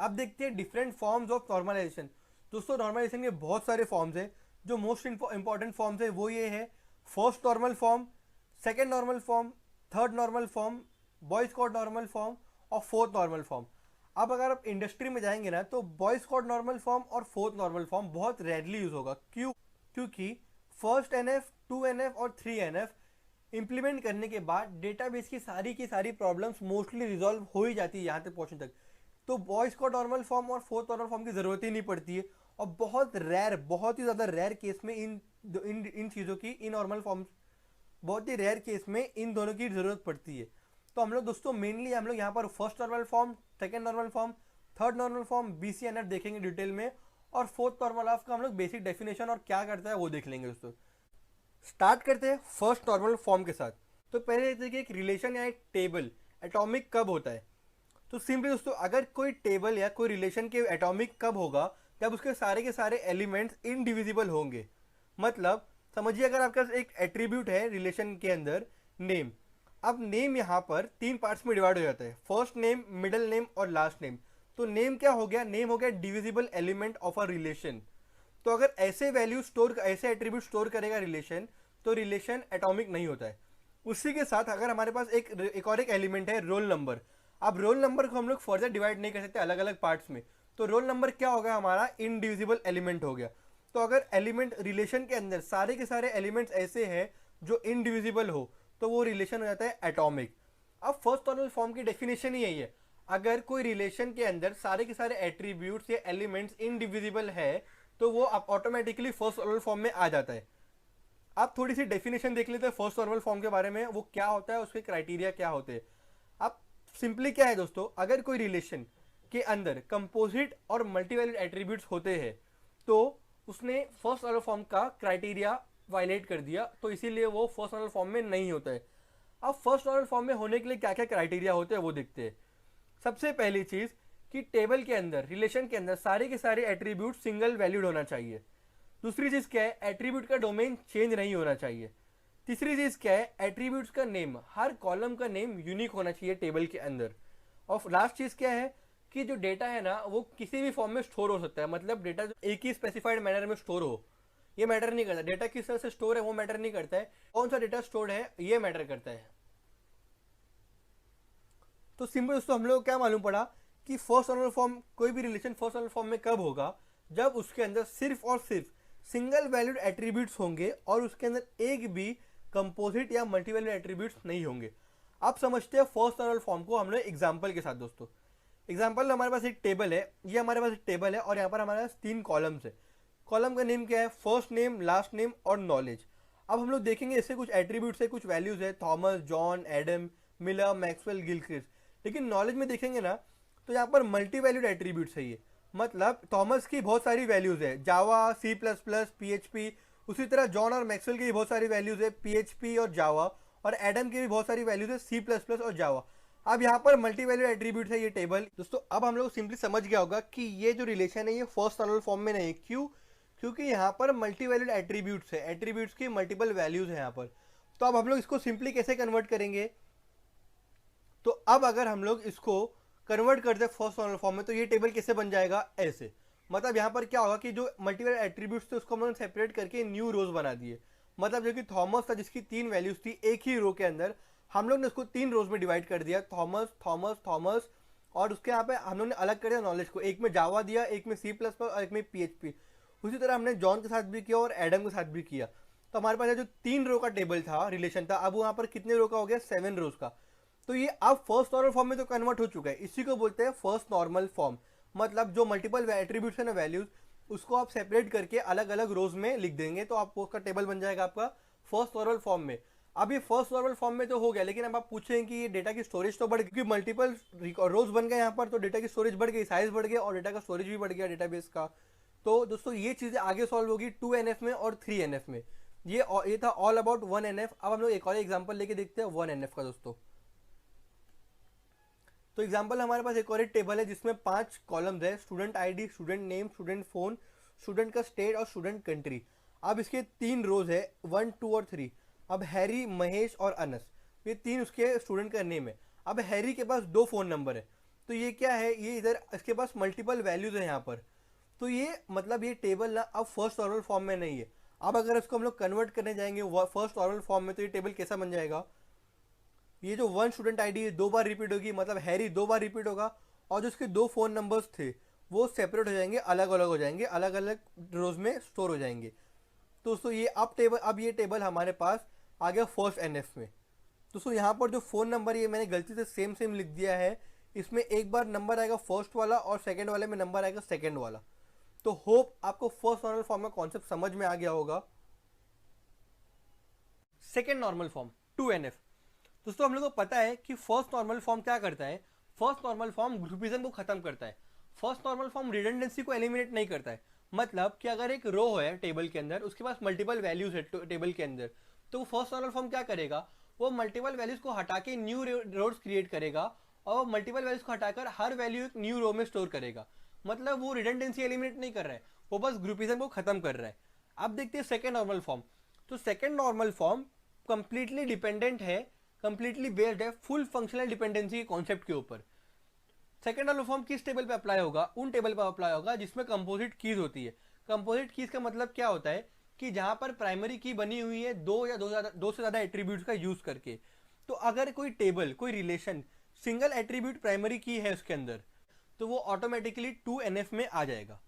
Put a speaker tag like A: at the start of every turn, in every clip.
A: अब देखते हैं डिफरेंट फॉर्म्स ऑफ नॉर्मलाइजेशन। दोस्तों नॉर्मलाइजेशन के बहुत सारे फॉर्म्स हैं। जो मोस्ट इंपॉर्टेंट फॉर्म्स है वो ये है, first normal form, second normal form, third normal form, Boyce Codd normal form और फोर्थ नॉर्मल फॉर्म। अब अगर आप इंडस्ट्री में जाएंगे ना तो बॉय स्कॉट नॉर्मल फॉर्म और फोर्थ नॉर्मल फॉर्म बहुत रेयरली यूज होगा। क्यों? क्योंकि फर्स्ट एनएफ, टू एनएफ और थ्री एनएफ इंप्लीमेंट करने के बाद डेटाबेस की सारी प्रॉब्लम्स मोस्टली रिजॉल्व हो ही जाती है यहाँ तक पहुँचने तक। तो बॉयज़ को नॉर्मल फॉर्म और फोर्थ नॉर्मल फॉर्म की ज़रूरत ही नहीं पड़ती है। और बहुत रेयर, बहुत ही ज़्यादा रेयर केस में इन चीज़ों की, इन नॉर्मल फॉर्म, बहुत ही रेयर केस में इन दोनों की ज़रूरत पड़ती है। तो हम लोग दोस्तों मेनली हम लोग यहाँ पर first normal form, second normal form, third normal form, BCNF देखेंगे डिटेल में, और फोर्थ नॉर्मल ऑफ का हम लोग बेसिक डेफिनेशन और क्या करता है वो देख लेंगे दोस्तों। स्टार्ट करते हैं फर्स्ट नॉर्मल फॉर्म के साथ। तो पहले देखिए एक रिलेशन या एक टेबल एटॉमिक कब होता है। तो सिंपली दोस्तों अगर कोई टेबल या कोई रिलेशन के एटॉमिक कब होगा, जब उसके सारे के सारे एलिमेंट्स इनडिविजिबल होंगे। मतलब समझिए अगर आपके पास एक एट्रीब्यूट है रिलेशन के अंदर, नेम। अब नेम यहाँ पर तीन पार्ट्स में डिवाइड हो जाता है, फर्स्ट नेम, मिडिल नेम और लास्ट नेम। तो नेम क्या हो गया? नेम हो गया divisible element of a relation. तो अगर ऐसे वैल्यू स्टोर, ऐसे एट्रीब्यूट स्टोर करेगा रिलेशन, तो रिलेशन एटॉमिक नहीं होता है। उसी के साथ अगर हमारे पास एक और एक एलिमेंट है रोल नंबर। अब रोल नंबर को हम लोग फर्दर डिवाइड नहीं कर सकते अलग अलग पार्ट्स में, तो रोल नंबर क्या होगा? हमारा इनडिविजिबल एलिमेंट हो गया। तो अगर एलिमेंट रिलेशन के अंदर सारे के सारे एलिमेंट्स ऐसे हैं जो इनडिविजिबल हो, तो वो रिलेशन हो जाता है एटॉमिक। अब फर्स्ट नॉर्मल फॉर्म की डेफिनेशन ही यही है, अगर कोई रिलेशन के अंदर सारे के सारे एट्रीब्यूट्स या एलिमेंट्स इनडिविजिबल है तो वो ऑटोमेटिकली फर्स्ट नॉर्मल फॉर्म में आ जाता है। आप थोड़ी सी डेफिनेशन देख लेते हैं फर्स्ट नॉर्मल फॉर्म के बारे में, वो क्या होता है, उसके क्राइटेरिया क्या होते हैं। अब सिंपली क्या है दोस्तों, अगर कोई रिलेशन के अंदर कंपोजिट और मल्टीवैल्यूड एट्रीब्यूट्स होते हैं तो उसने फर्स्ट नॉर्मल फॉर्म का क्राइटेरिया वायलेट कर दिया, तो इसीलिए वो फर्स्ट नॉर्मल फॉर्म में नहीं होता है। अब फर्स्ट नॉर्मल फॉर्म में होने के लिए क्या क्या क्राइटेरिया होते हैं वो देखते हैं। सबसे पहली चीज कि टेबल के अंदर, रिलेशन के अंदर सारे के सारे एट्रीब्यूट सिंगल वैल्यूड होना चाहिए। दूसरी चीज क्या है? एट्रीब्यूट का डोमेन चेंज नहीं होना चाहिए। तीसरी चीज क्या है? एट्रीब्यूट्स का नेम, हर कॉलम का नेम यूनिक होना चाहिए टेबल के अंदर। और लास्ट चीज क्या है कि जो डेटा है ना वो किसी भी फॉर्म में स्टोर हो सकता है। मतलब डेटा एक ही स्पेसिफाइड मैनर में स्टोर हो, ये मैटर नहीं करता। डेटा किस तरह से स्टोर है वो मैटर नहीं करता है, कौन सा डेटा स्टोर है ये मैटर करता है। तो सिंपल दोस्तों हम लोग क्या मालूम पड़ा कि फर्स्ट नॉर्मल फॉर्म, कोई भी रिलेशन फर्स्ट नॉर्मल फॉर्म में कब होगा? जब उसके अंदर सिर्फ और सिर्फ सिंगल वैल्यूड एट्रीब्यूट्स होंगे और उसके अंदर एक भी कंपोजिट या मल्टीवैल्यूड एट्रीब्यूट्स नहीं होंगे। आप समझते हैं फर्स्ट नॉर्मल फॉर्म को हम लोग एग्जाम्पल के साथ। दोस्तों एग्जाम्पल हमारे पास एक टेबल है, ये हमारे पास एक टेबल है और यहाँ पर हमारे पास तीन कॉलम्स है। कॉलम का नेम क्या है? फर्स्ट नेम, लास्ट नेम और नॉलेज। अब हम लोग देखेंगे इससे कुछ एट्रीब्यूट्स है, कुछ वैल्यूज है, Thomas, John, Adam, Miller, Maxwell, Gilchrist. लेकिन नॉलेज में देखेंगे ना तो यहाँ पर मल्टी वैल्यूड एट्रीब्यूट्स है ये। मतलब थॉमस की बहुत सारी वैल्यूज है, जावा, C++, PHP। उसी तरह जॉन और मैक्सवेल की भी बहुत सारी वैल्यूज है, PHP और जावा। और एडम की भी बहुत सारी वैल्यूज है, C++ और जावा। अब यहाँ पर मल्टी वैल्यूड एट्रीब्यूट है ये टेबल। दोस्तों अब हम लोग सिंपली समझ गया होगा कि ये जो रिलेशन है ये फर्स्ट नॉर्मल फॉर्म में नहीं है। क्यों? क्योंकि यहाँ पर मल्टी वैल्यूड एट्रीब्यूट्स है, एट्रीब्यूट्स की मल्टीपल वैल्यूज है यहाँ पर। तो अब हम लोग इसको सिंपली कैसे कन्वर्ट करेंगे? तो अब अगर हम लोग इसको कन्वर्ट करते हैं फर्स्ट नॉर्मल फॉर्म में तो ये टेबल कैसे बन जाएगा? ऐसे। मतलब यहाँ पर क्या होगा कि जो मल्टीपल एट्रीब्यूट्स थे उसको हम लोग सेपरेट करके न्यू रोज बना दिए। मतलब जो कि थॉमस था जिसकी तीन वैल्यूज थी एक ही रो के अंदर, हम लोग ने उसको तीन रोज में डिवाइड कर दिया, थॉमस, थॉमस, थॉमस। और उसके यहाँ पे हम लोग ने अलग कर दिया नॉलेज को, एक में जावा दिया, एक में C++ और एक में PHP। उसी तरह हमने जॉन के साथ भी किया और एडम के साथ भी किया। तो हमारे पास जो तीन रो का टेबल था, रिलेशन था, अब वहाँ पर कितने रो का हो गया? 7 रोज का। तो ये अब फर्स्ट नॉर्मल फॉर्म में तो कन्वर्ट हो चुका है। इसी को बोलते हैं फर्स्ट नॉर्मल फॉर्म। मतलब जो मल्टीपल एट्रीब्यूट्स है ना, वैल्यूज, उसको आप सेपरेट करके अलग अलग रोज में लिख देंगे तो आपको उसका टेबल बन जाएगा आपका फर्स्ट नॉर्मल फॉर्म में। अब ये फर्स्ट नॉर्मल फॉर्म में तो हो गया, लेकिन अब आप पूछें कि ये डेटा की स्टोरेज तो बढ़ गई, क्योंकि मल्टीपल रोज बन गए यहाँ पर, तो डेटा की स्टोरेज बढ़ गई, साइज बढ़ गया और डेटा का स्टोरेज भी बढ़ गया डेटाबेस का। तो दोस्तों ये चीजें आगे सॉल्व होगी 2NF में और 3NF में। ये था ऑल अबाउट 1NF। अब हम लोग एक और एग्जाम्पल लेके देखते हैं 1NF का दोस्तों। तो एग्जाम्पल हमारे पास एक और एक टेबल है जिसमें 5 कॉलम्स है, student ID, student name, student phone, student का स्टेट और स्टूडेंट कंट्री। अब इसके 3 रोज है, 1, 2 और 3। अब हैरी, महेश और अनस, ये तीन उसके स्टूडेंट का नेम है। अब हैरी के पास 2 फ़ोन नंबर है, तो ये क्या है, ये इधर इसके पास मल्टीपल वैल्यूज है यहाँ पर। तो ये मतलब ये टेबल ना अब फर्स्ट नॉर्मल फॉर्म में नहीं है। अब अगर इसको हम लोग कन्वर्ट करने जाएंगे फर्स्ट नॉर्मल फॉर्म में, तो ये टेबल कैसा बन जाएगा, ये जो वन स्टूडेंट आईडी है 2 बार रिपीट होगी, मतलब हैरी 2 बार रिपीट होगा, और जो उसके 2 फ़ोन नंबर्स थे वो सेपरेट हो जाएंगे, अलग अलग हो जाएंगे, अलग अलग रोज में स्टोर हो जाएंगे। तो दोस्तों ये अब ये टेबल हमारे पास आ गया फर्स्ट एनएफ में। दोस्तों यहाँ पर जो फ़ोन नंबर ये मैंने गलती से सेम सेम लिख दिया है, इसमें एक बार नंबर आएगा फर्स्ट वाला और सेकंड वाले में नंबर आएगा सेकंड वाला। तो होप आपको फर्स्ट नॉर्मल फॉर्म का कॉन्सेप्ट समझ में आ गया होगा। Second normal form 2NF। दोस्तों हम लोग को पता है कि फर्स्ट नॉर्मल फॉर्म क्या करता है, फर्स्ट नॉर्मल फॉर्म ग्रुपिज्म को खत्म करता है। फर्स्ट नॉर्मल फॉर्म रिडंडेंसी को एलिमिनेट नहीं करता है। मतलब कि अगर एक रो है टेबल के अंदर, उसके पास मल्टीपल वैल्यूज है टेबल के अंदर, तो वो फर्स्ट नॉर्मल फॉर्म क्या करेगा, वो मल्टीपल वैल्यूज को हटा के न्यू रोज क्रिएट करेगा, और मल्टीपल वैल्यूज को हटाकर हर वैल्यू एक न्यू रो में स्टोर करेगा। मतलब वो रिडंडेंसी एलिमिनेट नहीं कर रहा है, वो बस ग्रुपिज्म को खत्म कर रहा है। अब देखते हैं सेकेंड नॉर्मल फॉर्म। तो second normal form completely dependent है, कंप्लीटली बेस्ड है फुल फंक्शनल डिपेंडेंसी के कॉन्सेप्ट के ऊपर। सेकेंड नॉर्मल फॉर्म किस टेबल पे अप्लाई होगा, उन टेबल पे अप्लाई होगा जिसमें कंपोजिट कीज होती है। कंपोजिट कीज का मतलब क्या होता है कि जहां पर प्राइमरी की बनी हुई है दो से ज्यादा एट्रीब्यूट्स का यूज करके। तो अगर कोई टेबल, कोई रिलेशन सिंगल एट्रीब्यूट प्राइमरी की है उसके अंदर, तो वो ऑटोमेटिकली 2NF में आ जाएगा।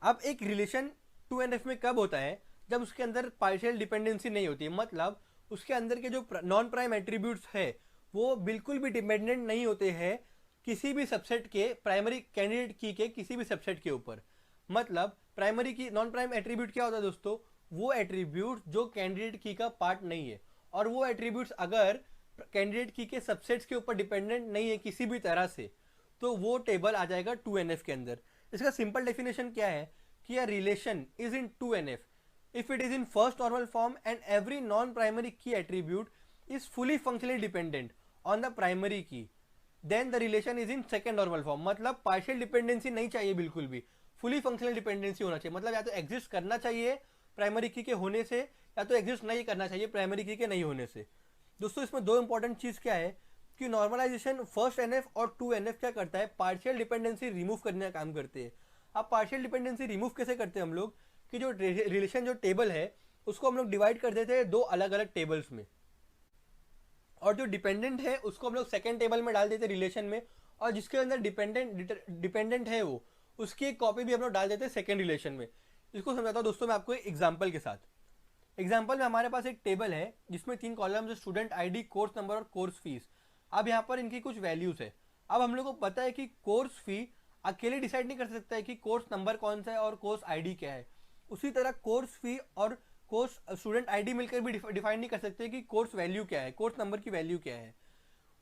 A: अब एक रिलेशन 2NF में कब होता है, जब उसके अंदर पार्शियल डिपेंडेंसी नहीं होती है। मतलब उसके अंदर के जो नॉन प्राइम एट्रीब्यूट्स है वो बिल्कुल भी डिपेंडेंट नहीं होते हैं किसी भी सबसेट के, प्राइमरी कैंडिडेट की के किसी भी सबसेट के ऊपर। मतलब प्राइमरी की नॉन प्राइम एट्रीब्यूट क्या होता है दोस्तों, वो एट्रीब्यूट जो कैंडिडेट की का पार्ट नहीं है, और वो एट्रीब्यूट्स अगर कैंडिडेट की के सबसेट्स के ऊपर डिपेंडेंट नहीं है किसी भी तरह से, तो वो टेबल आ जाएगा 2NF के अंदर। इसका सिंपल डेफिनेशन क्या है कि a relation is in 2NF if it is in first normal form and every non-primary key attribute is fully functionally dependent on the primary key, then the relation is in second normal form। मतलब partial dependency नहीं चाहिए बिल्कुल भी, fully functional dependency होना चाहिए। मतलब या तो exist करना चाहिए प्राइमरी की के होने से, या तो exist नहीं करना चाहिए प्राइमरी की के नहीं होने से। दोस्तों इसमें दो इंपॉर्टेंट चीज क्या है कि नॉर्मलाइजेशन फर्स्ट NF और 2NF क्या करता है, पार्शियल डिपेंडेंसी रिमूव करने का काम करते हैं। अब पार्शियल डिपेंडेंसी रिमूव कैसे करते हैं हम लोग, कि जो रिलेशन जो टेबल है उसको हम लोग डिवाइड कर देते हैं दो अलग अलग टेबल्स में, और जो डिपेंडेंट है उसको हम लोग सेकेंड टेबल में डाल देते हैं रिलेशन में, और जिसके अंदर डिपेंडेंट है वो उसकी एक कॉपी भी हम लोग डाल देते हैं सेकेंड रिलेशन में। इसको समझाता हूँ दोस्तों मैं आपको एक एग्जाम्पल के साथ। एग्जाम्पल में हमारे पास एक टेबल है जिसमें 3 कॉलम्स है, स्टूडेंट आईडी, कोर्स नंबर और कोर्स फीस। अब यहाँ पर इनकी कुछ वैल्यूज है। अब हम लोग को पता है कि कोर्स फी अकेले डिसाइड नहीं कर सकता है कि कोर्स नंबर कौन सा है और कोर्स आईडी क्या है। उसी तरह कोर्स फी और कोर्स स्टूडेंट आईडी मिलकर भी डिफाइन नहीं कर सकते कि कोर्स वैल्यू क्या है, कोर्स नंबर की वैल्यू क्या है।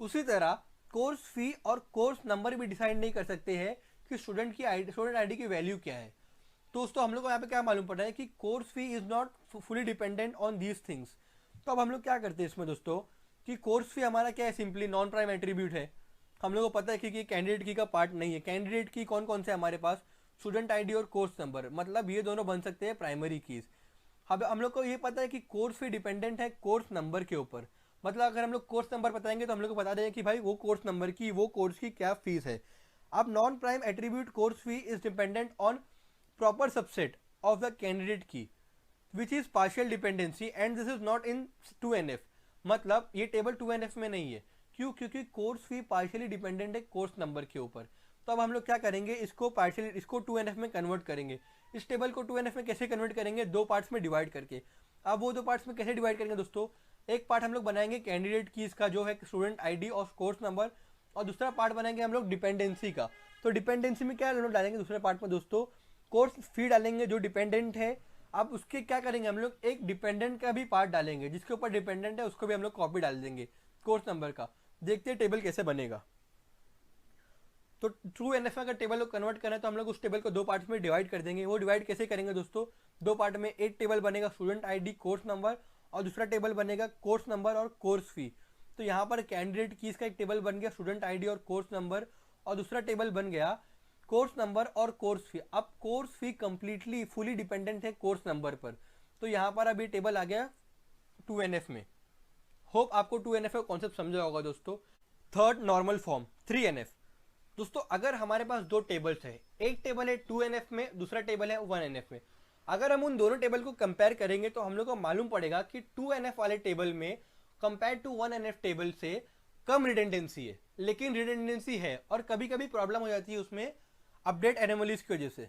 A: उसी तरह कोर्स फी और कोर्स नंबर भी डिसाइड नहीं कर सकते हैं कि स्टूडेंट आईडी की वैल्यू क्या है। तो दोस्तों हम लोग को यहाँ पे क्या मालूम पड़ रहा है कि course fee is not fully dependent on these things. तो अब हम लोग क्या करते हैं इसमें दोस्तों कि कोर्स फी हमारा क्या है, सिंपली नॉन प्राइम एट्रीब्यूट है। हम लोग को पता है कि कैंडिडेट की का पार्ट नहीं है। कैंडिडेट की कौन कौन से हमारे पास, स्टूडेंट आईडी और कोर्स नंबर, मतलब ये दोनों बन सकते हैं प्राइमरी कीज। अब हम लोग को ये पता है कि कोर्स फी डिपेंडेंट है कोर्स नंबर के ऊपर। मतलब अगर हम लोग कोर्स नंबर बताएंगे तो हम लोग को बता देंगे कि भाई वो कोर्स नंबर की, वो कोर्स की क्या फीस है। अब non prime attribute course fee is dependent on proper subset of the candidate key which is partial dependency and this is not in 2NF। मतलब ये टेबल 2NF में नहीं है। क्यों? क्योंकि कोर्स फी पार्शियली डिपेंडेंट है कोर्स नंबर के ऊपर। तो अब हम लोग क्या करेंगे, इसको 2NF में कन्वर्ट करेंगे। इस टेबल को 2NF में कैसे कन्वर्ट करेंगे, दो पार्ट्स में डिवाइड करके। अब वो दो पार्ट्स में कैसे डिवाइड करेंगे दोस्तों, एक पार्ट हम लोग बनाएंगे कैंडिडेट कीज का जो है स्टूडेंट आईडी और कोर्स नंबर, और दूसरा पार्ट बनाएंगे हम लोग डिपेंडेंसी का। तो डिपेंडेंसी में क्या हम लोग डालेंगे दूसरे पार्ट में दोस्तों, कोर्स फी डालेंगे जो डिपेंडेंट है। अब उसके क्या करेंगे हम लोग, एक डिपेंडेंट का भी पार्ट डालेंगे, जिसके ऊपर डिपेंडेंट है उसको भी हम लोग कॉपी डाल देंगे कोर्स नंबर का। देखते हैं टेबल कैसे बनेगा। तो 2NF का टेबल को कन्वर्ट करना है तो हम लोग उस टेबल को दो पार्ट्स में डिवाइड कर देंगे। वो डिवाइड कैसे करेंगे दोस्तों, दो पार्ट में एक टेबल बनेगा स्टूडेंट आईडी कोर्स नंबर, और दूसरा टेबल बनेगा कोर्स नंबर और कोर्स फी। तो यहाँ पर कैंडिडेट कीज का एक टेबल बन गया स्टूडेंट आईडी और कोर्स नंबर, और दूसरा टेबल बन गया कोर्स नंबर और कोर्स फी। अब course fee completely fully dependent है कोर्स नंबर पर। तो यहाँ पर अब ये टेबल आ गया 2NF में। होप आपको 2NF का कॉन्सेप्ट समझा होगा दोस्तों। Third normal form 3NF। दोस्तों अगर हमारे पास दो टेबल्स है, एक टेबल है 2NF में, दूसरा टेबल है 1NF में, अगर हम उन दोनों टेबल को कंपेयर करेंगे तो हम लोग को मालूम पड़ेगा कि 2NF वाले टेबल में कंपेयर टू 1NF टेबल से कम रिडेंडेंसी है, लेकिन रिडेंडेंसी है और कभी कभी प्रॉब्लम हो जाती है उसमें अपडेट एनोमलीज की वजह से।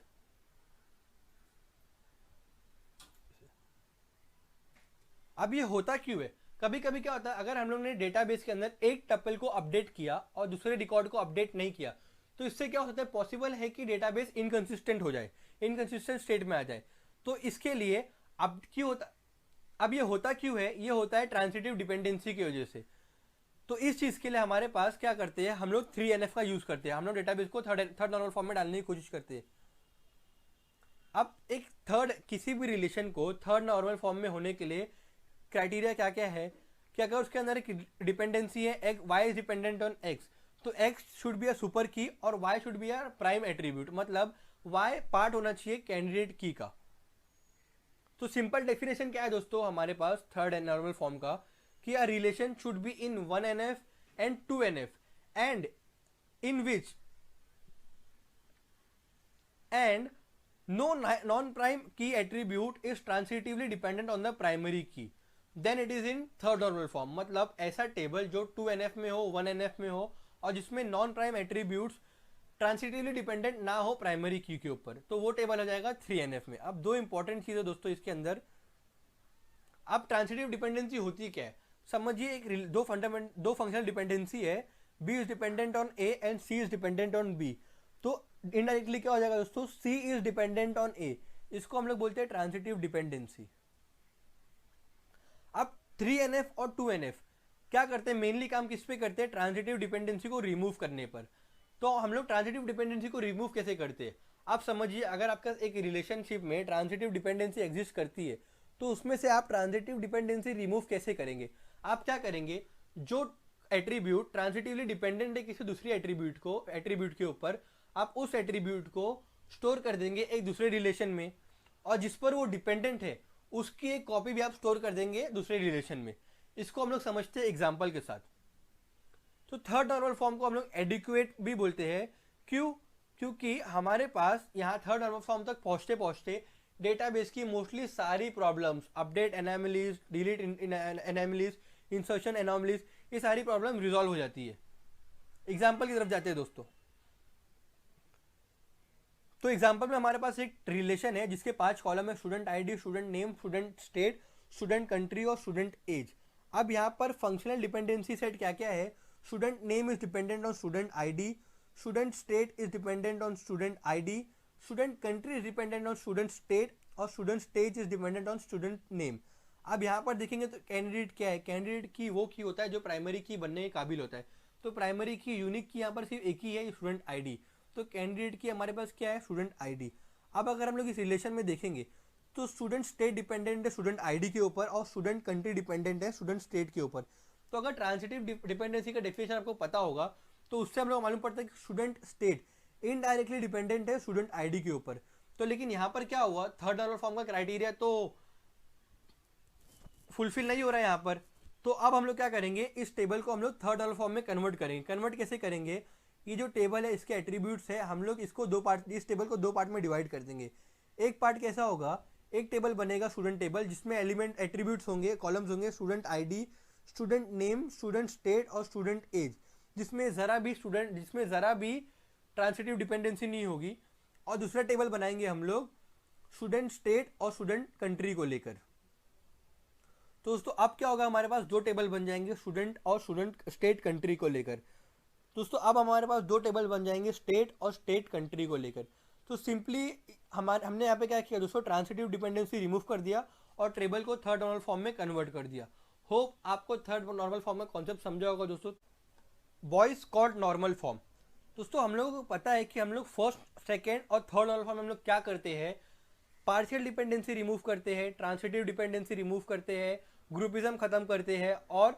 A: अब ये होता क्यों है? कभी कभी क्या होता है, अगर हम लोग ने डेटाबेस के अंदर एक टपल को अपडेट किया और दूसरे रिकॉर्ड को अपडेट नहीं किया, तो इससे क्या हो सकता है, पॉसिबल है कि डेटाबेस इनकंसिस्टेंट हो जाए, इनकंसिस्टेंट स्टेट में आ जाए। तो इसके लिए अब ये होता क्यों है? ये होता है ट्रांजिटिव डिपेंडेंसी की वजह से। तो इस चीज के लिए हमारे पास क्या करते हैं, हम लोग 3NF का यूज करते हैं, हम लोग डेटाबेस को थर्ड नॉर्मल फॉर्म में डालने की कोशिश करते हैं। अब एक किसी भी रिलेशन को थर्ड नॉर्मल फॉर्म में होने के लिए क्राइटेरिया क्या क्या है कि अगर उसके अंदर एक डिपेंडेंसी है, Y is dependent on X, तो X should be a super key और Y should be a prime attribute, मतलब वाई पार्ट होना चाहिए कैंडिडेट की का। तो सिंपल डेफिनेशन क्या है दोस्तों हमारे पास थर्ड एंड नॉर्मल फॉर्म का, कि a relation should be in 1NF and 2NF and in which and no non-prime key attribute is transitively dependent on the primary key, then it is in third normal form। मतलब ऐसा table जो 2NF में हो, 1NF में हो और जिसमें non prime attributes ट्रांसिटिवली dependent ना हो प्राइमरी की के ऊपर, तो वो टेबल हो जाएगा 3NF में। अब दो इंपॉर्टेंट चीजें दोस्तों इसके अंदर। अब ट्रांसिटिव डिपेंडेंसी होती क्या है, समझिए एक दो फंक्शनल डिपेंडेंसी है, B is dependent on A and C is dependent on B। तो इनडायरेक्टली क्या हो जाएगा दोस्तों, C is dependent on A, इसको हम लोग बोलते हैं ट्रांसिटिव डिपेंडेंसी। अब 3NF और 2NF क्या करते हैं, मेनली काम किस पे करते हैं, ट्रांसिटिव डिपेंडेंसी को रिमूव करने पर। तो हम लोग ट्रांसिटिव डिपेंडेंसी को रिमूव कैसे करते हैं, आप समझिए अगर आपका एक रिलेशनशिप में ट्रांसिटिव डिपेंडेंसी एग्जिस्ट करती है, तो उसमें से आप ट्रांसिटिव डिपेंडेंसी रिमूव कैसे करेंगे। आप क्या करेंगे, जो एट्रीब्यूट ट्रांसिटिवली डिपेंडेंट है किसी दूसरी एट्रीब्यूट के ऊपर, आप उस एट्रीब्यूट को स्टोर कर देंगे एक दूसरे रिलेशन में, और जिस पर वो डिपेंडेंट है उसकी एक कॉपी भी आप स्टोर कर देंगे दूसरे रिलेशन में। इसको हम लोग समझते हैं एग्जांपल के साथ। तो थर्ड नॉर्मल फॉर्म को हम लोग एडिक्वेट भी बोलते हैं। क्यों? क्योंकि हमारे पास यहाँ थर्ड नॉर्मल फॉर्म तक पहुंचते पहुंचते डेटाबेस की मोस्टली सारी problems, update anomalies, delete anomalies, insertion anomalies, ये सारी प्रॉब्लम रिजॉल्व हो जाती है। एग्जाम्पल की तरफ जाते हैं दोस्तों। तो एग्जाम्पल में हमारे पास एक रिलेशन है जिसके 5 कॉलम है, student ID, student name, student state, student country और स्टूडेंट एज। अब यहाँ पर फंक्शनल डिपेंडेंसी सेट क्या क्या है, student name is dependent on student ID, student state is dependent on student ID, student country is dependent on student state और student stage is dependent on student name. अब यहाँ पर देखेंगे तो candidate क्या है, कैंडिडेट की वो की होता है जो प्राइमरी की बनने के काबिल होता है। तो प्राइमरी की यूनिक की यहाँ पर सिर्फ एक ही है, स्टूडेंट आईडी। तो कैंडिडेट की हमारे पास क्या है, स्टूडेंट आईडी। अब अगर हम लोग इस रिलेशन में देखेंगे तो स्टूडेंट स्टेट डिपेंडेंट है स्टूडेंट आईडी के ऊपर और स्टूडेंट कंट्री डिपेंडेंट है स्टूडेंट स्टेट के ऊपर। तो अगर ट्रांसिटिव डिपेंडेंसी का डेफिनेशन आपको पता होगा तो उससे हम लोग मालूम पड़ता है कि स्टूडेंट स्टेट इनडायरेक्टली डिपेंडेंट है स्टूडेंट आईडी के ऊपर। तो लेकिन यहाँ पर क्या हुआ, थर्ड नॉर्मल फॉर्म का क्राइटेरिया तो फुलफिल नहीं हो रहा है यहाँ पर। तो अब हम लोग क्या करेंगे, इस टेबल को हम लोग थर्ड नॉर्मल फॉर्म में कन्वर्ट करेंगे। कन्वर्ट कैसे करेंगे, ये जो टेबल है इसके एट्रीब्यूट्स है, हम लोग इसको इस टेबल को दो पार्ट में डिवाइड कर देंगे। एक पार्ट कैसा होगा, एक टेबल बनेगा स्टूडेंट टेबल जिसमें एलिमेंट एट्रीब्यूट्स होंगे, कॉलम्स होंगे, student ID, student name, student state और स्टूडेंट एज, जिसमें ज़रा भी ट्रांसिटिव डिपेंडेंसी नहीं होगी। और दूसरा टेबल बनाएंगे हम लोग स्टूडेंट स्टेट और स्टूडेंट कंट्री को लेकर। तो दोस्तों अब क्या होगा, हमारे पास दो टेबल बन जाएंगे स्टूडेंट और स्टूडेंट स्टेट कंट्री को लेकर। दोस्तों अब हमारे पास दो टेबल बन जाएंगे स्टेट और स्टेट कंट्री को लेकर। तो सिंपली हमने यहाँ पे क्या किया दोस्तों, ट्रांसिटिव डिपेंडेंसी रिमूव कर दिया और टेबल को थर्ड नॉर्मल फॉर्म में कन्वर्ट कर दिया। होप आपको थर्ड नॉर्मल फॉर्म में कॉन्सेप्ट समझा होगा दोस्तों। Boys called normal form. दोस्तों हम लोगों को पता है कि हम लोग फर्स्ट, सेकेंड और थर्ड नॉर्मल फॉर्म में हम लोग क्या करते हैं, पार्शियल डिपेंडेंसी रिमूव करते हैं, ट्रांसिटिव डिपेंडेंसी रिमूव करते हैं, ग्रुपिज्म खत्म करते हैं और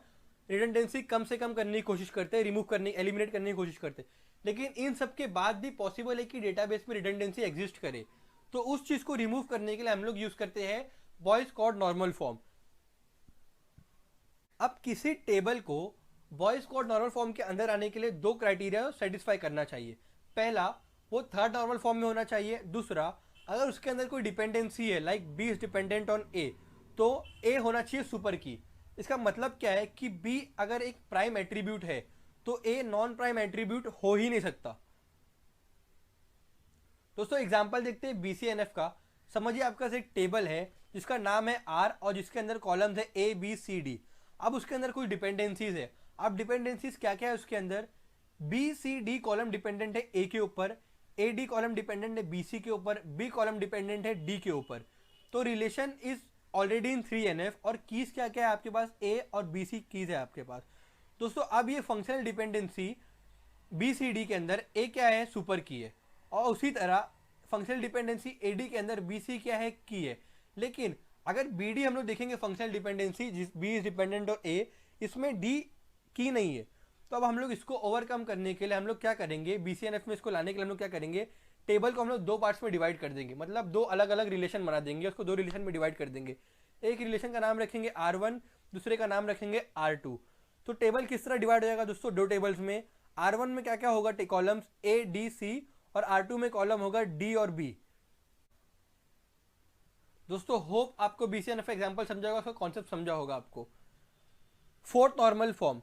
A: रिडंडेंसी कम से कम करने की कोशिश करते हैं, एलिमिनेट करने की कोशिश करते हैं। लेकिन इन सब के बाद भी पॉसिबल है कि डेटाबेस में रिडंडेंसी एग्जिस्ट करे, तो उस चीज को रिमूव करने के लिए हम लोग यूज करते हैं बॉयज कॉल्ड नॉर्मल फॉर्म। अब किसी टेबल को बॉयज कोड नॉर्मल फॉर्म के अंदर आने के लिए दो क्राइटेरिया सेटिस्फाई करना चाहिए। पहला, वो थर्ड नॉर्मल फॉर्म में होना चाहिए। दूसरा, अगर उसके अंदर कोई डिपेंडेंसी है like B is dependent on A, तो ए होना चाहिए सुपर की। इसका मतलब क्या है कि बी अगर एक प्राइम एट्रीब्यूट है तो ए नॉन प्राइम एट्रीब्यूट हो ही नहीं सकता। दोस्तों एग्जांपल देखते हैं BCNF का। समझिए आपके पास एक टेबल है जिसका नाम है R और जिसके अंदर कॉलम्स है ABCD। अब उसके अंदर कोई डिपेंडेंसीज है। अब डिपेंडेंसीज क्या क्या है उसके अंदर, BCD कॉलम डिपेंडेंट है A के ऊपर, AD कॉलम डिपेंडेंट है BC के ऊपर, B कॉलम डिपेंडेंट है D के ऊपर। तो relation is already in 3NF और कीज क्या क्या है आपके पास, A और BC कीज है आपके पास। दोस्तों अब ये फंक्शनल डिपेंडेंसी BCD के अंदर A क्या है, सुपर की है, और उसी तरह फंक्शनल डिपेंडेंसी AD के अंदर BC क्या है, की है। लेकिन अगर BD हम लोग देखेंगे functional dependency B is dependent on A, इसमें D की नहीं है। तो अब हम लोग इसको ओवरकम करने के लिए हम लोग क्या करेंगे, BCNF में इसको लाने के लिए हम लोग क्या करेंगे, टेबल को हम लोग दो पार्ट्स में डिवाइड कर देंगे, मतलब दो अलग अलग रिलेशन बना देंगे, उसको दो रिलेशन में डिवाइड कर देंगे। एक रिलेशन का नाम रखेंगे R1, दूसरे का नाम रखेंगे R2। तो टेबल किस तरह डिवाइड हो जाएगा दोस्तों, दो टेबल्स में। R1 में क्या क्या होगा, कॉलम्स A D C, और R2 में कॉलम होगा D और B। दोस्तों होप आपको BCNF एग्जांपल समझा होगा, उसका कॉन्सेप्ट समझा होगा आपको। फोर्थ नॉर्मल फॉर्म,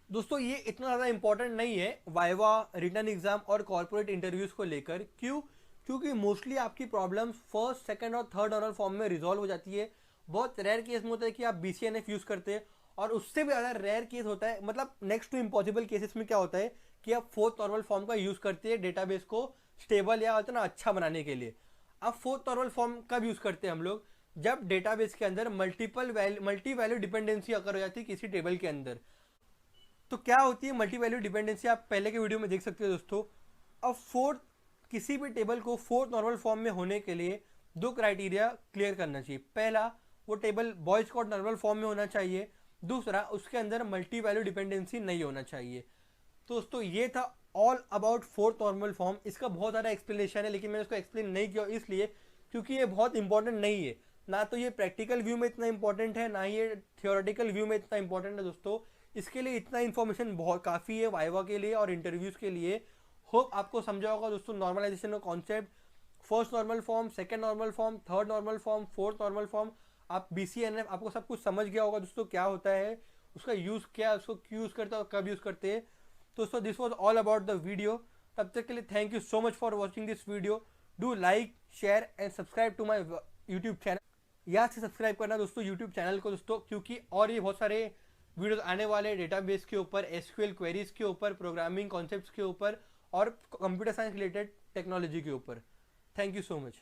A: दोस्तों ये इतना ज़्यादा इंपॉर्टेंट नहीं है वाइवा, रिटर्न एग्जाम और कॉर्पोरेट इंटरव्यूज को लेकर। क्यों? क्योंकि मोस्टली आपकी प्रॉब्लम्स फर्स्ट, सेकंड और थर्ड नॉर्मल फॉर्म में रिजॉल्व हो जाती है। बहुत रेयर केस में होता है कि आप BCNF यूज़ करते हैं, और उससे भी ज़्यादा रेयर केस होता है, मतलब नेक्स्ट टू इम्पॉसिबल केसेस में क्या होता है कि आप फोर्थ नॉर्मल फॉर्म का यूज़ करते हैं डेटाबेस को स्टेबल या इतना अच्छा बनाने के लिए। अब फोर्थ नॉर्मल फॉर्म कब यूज़ करते हैं हम लोग, जब डेटाबेस के अंदर मल्टी वैल्यू डिपेंडेंसी अगर हो जाती है किसी टेबल के अंदर। तो क्या होती है मल्टी वैल्यू डिपेंडेंसी, आप पहले के वीडियो में देख सकते हो दोस्तों। अब किसी भी टेबल को फोर्थ नॉर्मल फॉर्म में होने के लिए दो क्राइटेरिया क्लियर करना चाहिए। पहला, वो table boys code normal form में होना चाहिए। दूसरा, उसके अंदर मल्टी वैल्यू डिपेंडेंसी नहीं होना चाहिए। तो दोस्तों ये था all about fourth normal form. इसका बहुत ज़्यादा एक्सप्लेनेशन है, लेकिन मैंने इसको एक्सप्लेन नहीं किया इसलिए क्योंकि ये बहुत इंपॉर्टेंट नहीं है। ना तो ये प्रैक्टिकल व्यू में इतना इंपॉर्टेंट है, ना ही ये थियोरेटिकल व्यू में इतना इंपॉर्टेंट है दोस्तों। इसके लिए इतना इन्फॉर्मेशन बहुत काफ़ी है वाइवा के लिए और इंटरव्यूज़ के लिए। होप आपको समझा होगा दोस्तों नॉर्मलाइजेशन का concept, first normal form, second normal form, third normal form, fourth normal form. आप BCNF आपको सब कुछ समझ गया होगा दोस्तों, क्या होता है, उसका यूज़ क्या है, उसको क्यों यूज़ करते हैं और कब यूज़ करते हैं। दोस्तों this was all about the video. तब तक के लिए thank you so much for watching this video. Do like, share and subscribe to my YouTube channel. याद से सब्सक्राइब करना दोस्तों यूट्यूब चैनल को दोस्तों, क्योंकि और ये बहुत सारे वीडियोस आने वाले डेटाबेस के ऊपर, SQL क्वेरीज के ऊपर, प्रोग्रामिंग कॉन्सेप्ट्स के ऊपर और कंप्यूटर साइंस रिलेटेड टेक्नोलॉजी के ऊपर। Thank you so much.